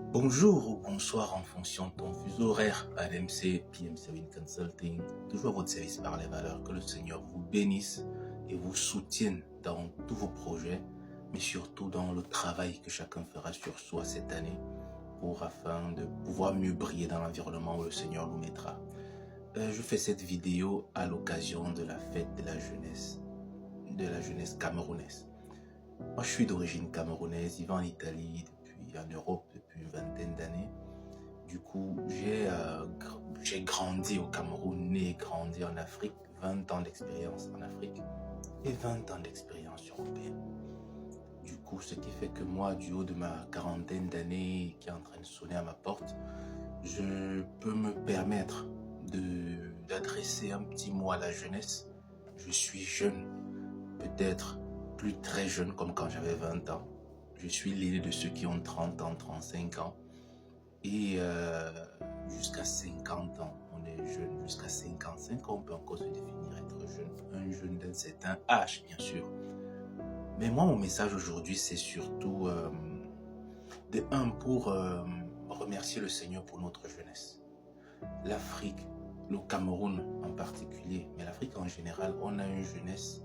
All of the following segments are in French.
Bonjour ou bonsoir en fonction de ton fuseau horaire à l'MC, PMC Win Consulting, toujours à votre service par les valeurs. Que le Seigneur vous bénisse et vous soutienne dans tous vos projets, mais surtout dans le travail que chacun fera sur soi cette année afin de pouvoir mieux briller dans l'environnement où le Seigneur nous mettra. Je fais cette vidéo à l'occasion de la fête de la jeunesse camerounaise. Moi, je suis d'origine camerounaise, vivant en Italie, en Europe depuis une vingtaine d'années. Du coup, j'ai grandi au Cameroun, né et grandi en Afrique, 20 ans d'expérience en Afrique et 20 ans d'expérience européenne. Du coup, ce qui fait que moi, du haut de ma quarantaine d'années qui est en train de sonner à ma porte, je peux me permettre d'adresser un petit mot à la jeunesse. Je suis jeune, peut-être plus très jeune comme quand j'avais 20 ans. Je suis l'aîné de ceux qui ont 30 ans, 35 ans. Et jusqu'à 50 ans, on est jeune. Jusqu'à 55 ans, on peut encore se définir être jeune. Un jeune d'un certain âge, bien sûr. Mais moi, mon message aujourd'hui, c'est surtout pour remercier le Seigneur pour notre jeunesse. L'Afrique, le Cameroun en particulier, mais l'Afrique en général, on a une jeunesse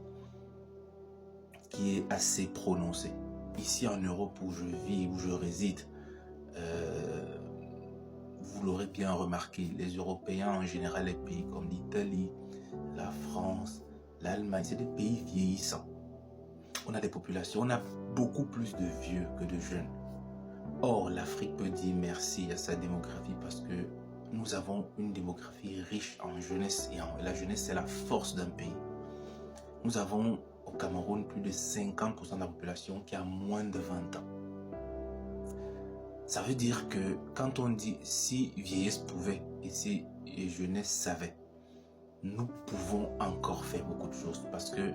qui est assez prononcée. Ici en Europe où je vis, où je réside, vous l'aurez bien remarqué, les Européens en général, les pays comme l'Italie, la France, l'Allemagne, c'est des pays vieillissants. On a des populations, on a beaucoup plus de vieux que de jeunes. Or, l'Afrique peut dire merci à sa démographie parce que nous avons une démographie riche en jeunesse et la jeunesse, c'est la force d'un pays. Nous avons au Cameroun plus de 50% de la population qui a moins de 20 ans. Ça veut dire que quand on dit si vieillesse pouvait et si jeunesse savait, nous pouvons encore faire beaucoup de choses parce que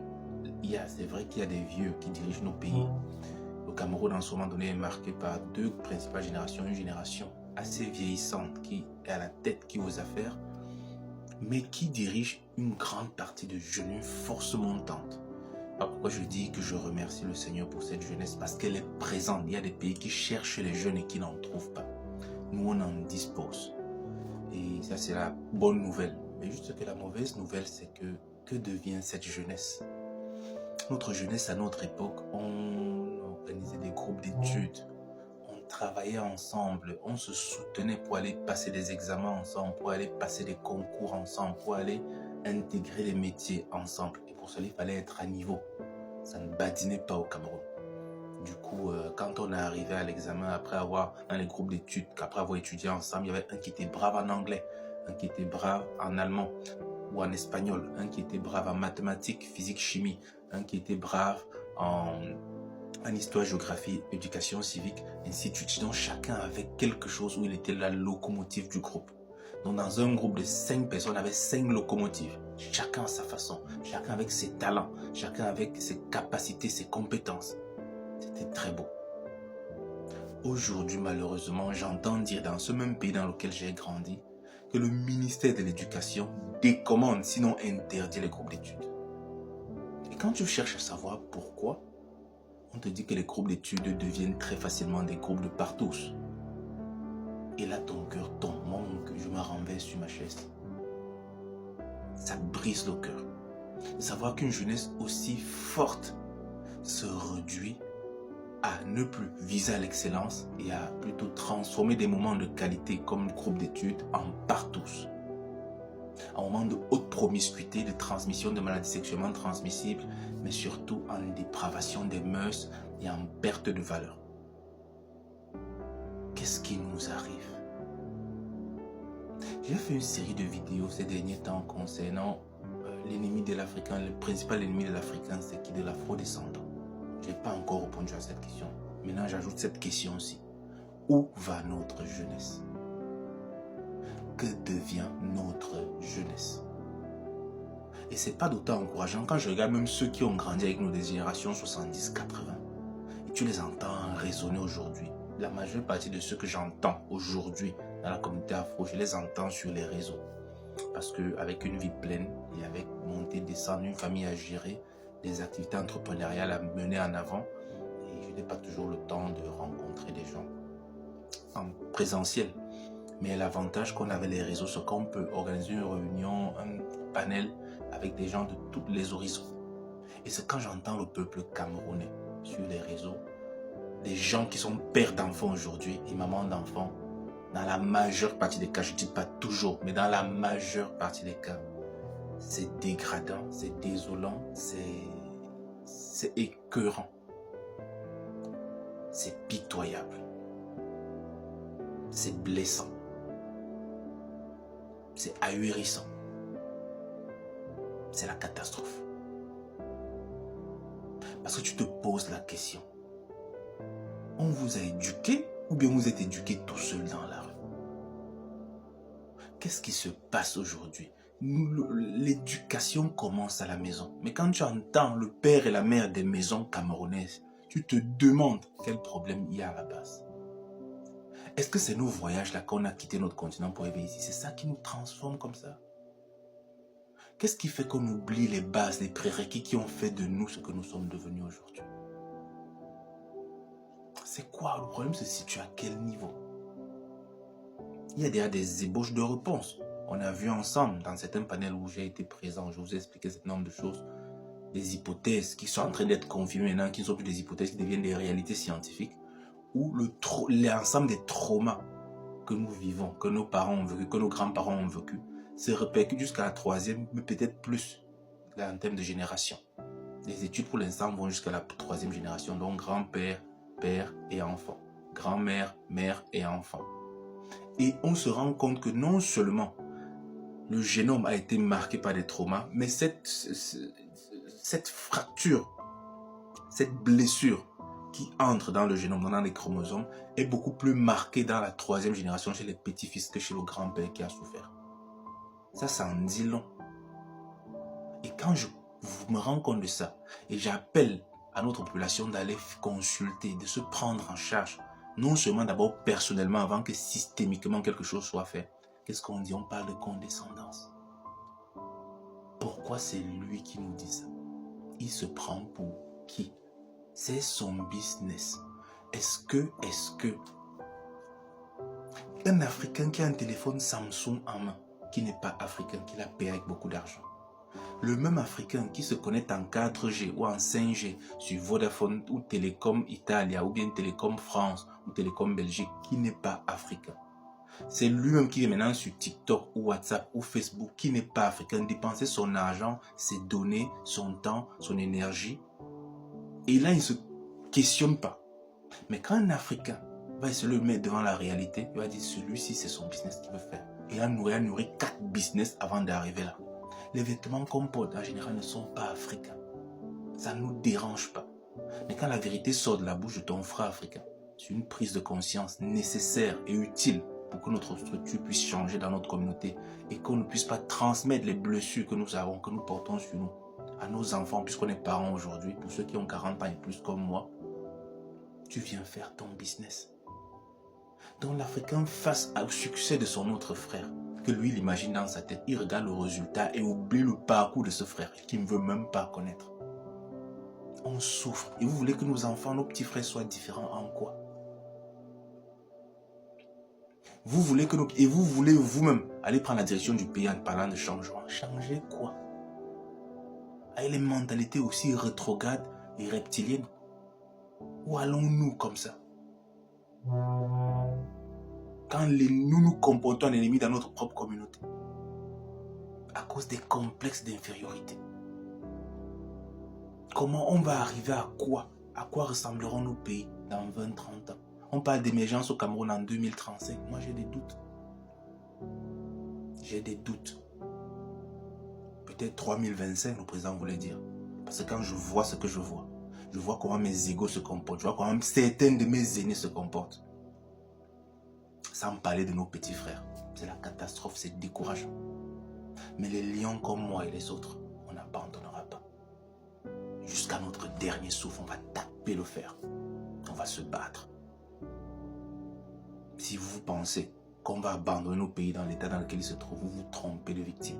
c'est vrai qu'il y a des vieux qui dirigent nos pays. Le Cameroun en ce moment donné est marqué par deux principales générations. Une génération assez vieillissante qui est à la tête, qui aux affaires, mais qui dirige une grande partie de jeunes, une force montante. Pourquoi je dis que je remercie le Seigneur pour cette jeunesse? Parce qu'elle est présente. Il y a des pays qui cherchent les jeunes et qui n'en trouvent pas. Nous, on en dispose. Et ça, c'est la bonne nouvelle. Mais juste que la mauvaise nouvelle, c'est que devient cette jeunesse? Notre jeunesse, à notre époque, on organisait des groupes d'études. On travaillait ensemble. On se soutenait pour aller passer des examens ensemble, pour aller passer des concours ensemble, pour aller intégrer les métiers ensemble. Et pour cela, il fallait être à niveau. Ça ne badinait pas au Cameroun. Du coup, quand on est arrivé à l'examen, dans les groupes d'études, après avoir étudié ensemble, il y avait un qui était brave en anglais, un qui était brave en allemand ou en espagnol, un qui était brave en mathématiques, physique, chimie, un qui était brave en histoire, géographie, éducation civique, ainsi de suite. Donc chacun avait quelque chose où il était la locomotive du groupe. Donc dans un groupe de 5 personnes, on avait 5 locomotives. Chacun à sa façon, chacun avec ses talents, chacun avec ses capacités, ses compétences. C'était très beau. Aujourd'hui, malheureusement, j'entends dire dans ce même pays dans lequel j'ai grandi que le ministère de l'Éducation décommande, sinon interdit les groupes d'études. Et quand tu cherches à savoir pourquoi, on te dit que les groupes d'études deviennent très facilement des groupes de partous. Et là, ton cœur tombe. Moi, je me renverse sur ma chaise. Ça brise le cœur. De savoir qu'une jeunesse aussi forte se réduit à ne plus viser à l'excellence et à plutôt transformer des moments de qualité comme groupe d'études en partous. Un moment de haute promiscuité, de transmission de maladies sexuellement transmissibles, mais surtout en dépravation des mœurs et en perte de valeur. Qu'est-ce qui nous arrive? J'ai fait une série de vidéos ces derniers temps concernant l'ennemi de l'Africain. Le principal ennemi de l'Africain, c'est qui? De l'afro-descendant. Je n'ai pas encore répondu à cette question. Maintenant, j'ajoute cette question aussi. Où va notre jeunesse? Que devient notre jeunesse? Et c'est pas d'autant encourageant quand je regarde même ceux qui ont grandi avec nous des générations 70-80. Et tu les entends raisonner aujourd'hui. La majeure partie de ceux que j'entends aujourd'hui dans la communauté afro, je les entends sur les réseaux. Parce qu'avec une vie pleine et avec montée, descendre, une famille à gérer, des activités entrepreneuriales à mener en avant, et je n'ai pas toujours le temps de rencontrer des gens. en présentiel. Mais l'avantage qu'on avait les réseaux, c'est qu'on peut organiser une réunion, un panel avec des gens de tous les horizons. Et c'est quand j'entends le peuple camerounais sur les réseaux, les gens qui sont pères d'enfants aujourd'hui et mamans d'enfants, dans la majeure partie des cas, je ne dis pas toujours, mais dans la majeure partie des cas, c'est dégradant, c'est désolant, c'est écœurant, c'est pitoyable, c'est blessant, c'est ahurissant, c'est la catastrophe. Parce que tu te poses la question, on vous a éduqué ou bien vous êtes éduqué tout seul dans la rue? Qu'est-ce qui se passe aujourd'hui? L'éducation commence à la maison. Mais quand tu entends le père et la mère des maisons camerounaises, tu te demandes quel problème il y a à la base. Est-ce que c'est nos voyages là qu'on a quitté notre continent pour arriver ici? C'est ça qui nous transforme comme ça? Qu'est-ce qui fait qu'on oublie les bases, les prérequis qui ont fait de nous ce que nous sommes devenus aujourd'hui? C'est quoi? Le problème se situe à quel niveau? Il y a déjà des ébauches de réponses. On a vu ensemble dans certains panels où j'ai été présent, je vous ai expliqué ce nombre de choses, des hypothèses qui sont en train d'être confirmées maintenant, qui ne sont plus des hypothèses, qui deviennent des réalités scientifiques, où l'ensemble des traumas que nous vivons, que nos parents ont vécu, que nos grands-parents ont vécu, se répercute jusqu'à la troisième, mais peut-être plus, là, en termes de génération. Les études pour l'instant vont jusqu'à la troisième génération, donc grand-père, père et enfant, grand-mère, mère et enfant. Et on se rend compte que non seulement le génome a été marqué par des traumas, mais cette fracture, cette blessure qui entre dans le génome, dans les chromosomes, est beaucoup plus marquée dans la troisième génération chez les petits-fils que chez le grand-père qui a souffert. Ça en dit long. Et quand je me rends compte de ça, et j'appelle à notre population d'aller consulter, de se prendre en charge, non seulement d'abord personnellement avant que systémiquement quelque chose soit fait. Qu'est-ce qu'on dit? On parle de condescendance. Pourquoi c'est lui qui nous dit ça? Il se prend pour qui? C'est son business. Est-ce que un Africain qui a un téléphone Samsung en main, qui n'est pas africain, qui l'a payé avec beaucoup d'argent, le même Africain qui se connecte en 4G ou en 5G sur Vodafone ou Télécom Italia ou bien Télécom France ou Télécom Belgique, qui n'est pas africain. C'est lui-même qui est maintenant sur TikTok ou WhatsApp ou Facebook, qui n'est pas africain, dépenser son argent, ses données, son temps, son énergie. Et là, il ne se questionne pas. Mais quand un Africain va se le mettre devant la réalité, il va dire celui-ci, c'est son business qu'il veut faire. Et il a nourri 4 business avant d'arriver là. Les vêtements qu'on porte en général ne sont pas africains. Ça ne nous dérange pas. Mais quand la vérité sort de la bouche de ton frère africain, c'est une prise de conscience nécessaire et utile pour que notre structure puisse changer dans notre communauté et qu'on ne puisse pas transmettre les blessures que nous avons, que nous portons sur nous, à nos enfants, puisqu'on est parents aujourd'hui. Pour ceux qui ont 40 ans et plus comme moi, tu viens faire ton business. Donc l'Africain, face au succès de son autre frère, que lui il imagine dans sa tête, il regarde le résultat et oublie le parcours de ce frère qu'il ne veut même pas connaître. On souffre. Et vous voulez que nos enfants, nos petits frères soient différents en quoi? Vous voulez que et vous voulez vous-même aller prendre la direction du pays en parlant de changement. Changer quoi? Avec les mentalités aussi rétrogrades et reptiliennes. Où allons-nous comme ça? Quand nous nous comportons en ennemis dans notre propre communauté. À cause des complexes d'infériorité. Comment on va arriver à quoi? À quoi ressembleront nos pays dans 20-30 ans? On parle d'émergence au Cameroun en 2035. Moi, j'ai des doutes. J'ai des doutes. Peut-être 3025, le président voulait dire. Parce que quand je vois ce que je vois comment mes égos se comportent, je vois comment certains de mes aînés se comportent. Sans parler de nos petits frères. C'est la catastrophe, c'est décourageant. Mais les lions comme moi et les autres, on n'abandonnera pas. Jusqu'à notre dernier souffle, on va taper le fer. On va se battre. Si vous pensez qu'on va abandonner nos pays dans l'état dans lequel ils se trouvent, vous vous trompez de victime.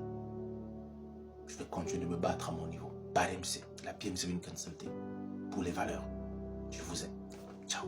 Je vais continuer de me battre à mon niveau. PADMC, la PMC Consulting, pour les valeurs. Je vous aime. Ciao.